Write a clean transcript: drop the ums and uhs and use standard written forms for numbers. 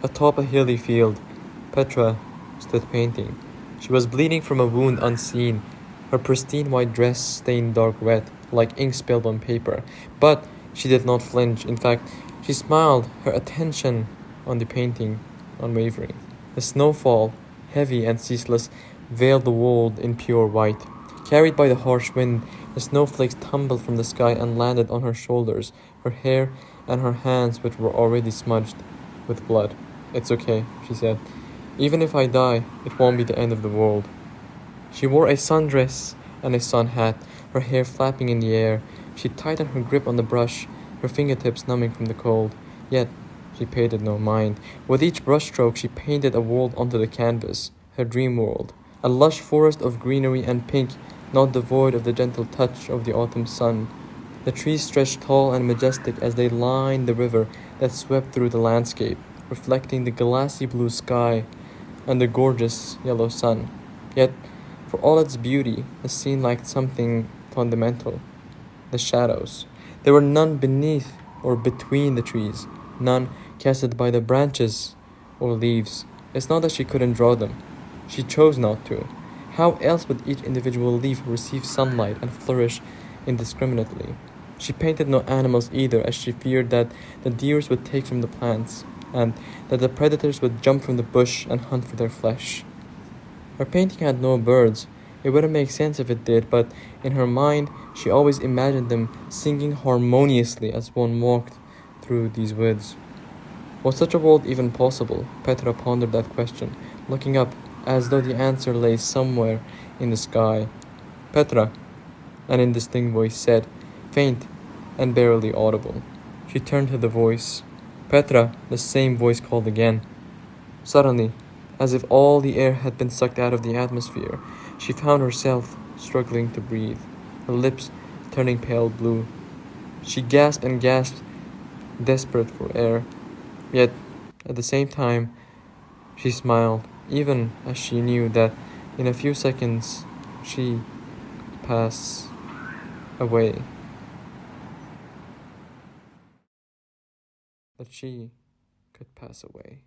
Atop a hilly field, Petra stood painting. She was bleeding from a wound unseen, her pristine white dress stained dark red, like ink spilled on paper. But she did not flinch. In fact, she smiled, her attention on the painting unwavering. The snowfall, heavy and ceaseless, veiled the world in pure white. Carried by the harsh wind, the snowflakes tumbled from the sky and landed on her shoulders, her hair, and her hands, which were already smudged with blood. "It's okay," she said. "Even if I die, it won't be the end of the world." She wore a sundress and a sun hat, her hair flapping in the air. She tightened her grip on the brush, her fingertips numbing from the cold. Yet she paid it no mind. With each brushstroke, she painted a world onto the canvas, her dream world, a lush forest of greenery and pink, not devoid of the gentle touch of the autumn sun. The trees stretched tall and majestic as they lined the river that swept through the landscape, reflecting the glassy blue sky and the gorgeous yellow sun. Yet, for all its beauty, the scene lacked something fundamental: the shadows. There were none beneath or between the trees, none casted by the branches or leaves. It's not that she couldn't draw them, she chose not to. How else would each individual leaf receive sunlight and flourish indiscriminately? She painted no animals either, as she feared that the deers would take from the plants, and that the predators would jump from the bush and hunt for their flesh. Her painting had no birds. It wouldn't make sense if it did, but in her mind she always imagined them singing harmoniously as one walked through these woods. Was such a world even possible? Petra pondered that question, looking up as though the answer lay somewhere in the sky. "Petra," an indistinct voice said, faint and barely audible. She turned to the voice. "Petra," the same voice called again. Suddenly, as if all the air had been sucked out of the atmosphere, she found herself struggling to breathe, her lips turning pale blue. She gasped and gasped, desperate for air. Yet, at the same time, she smiled, even as she knew that in a few seconds she could pass away. That she could pass away.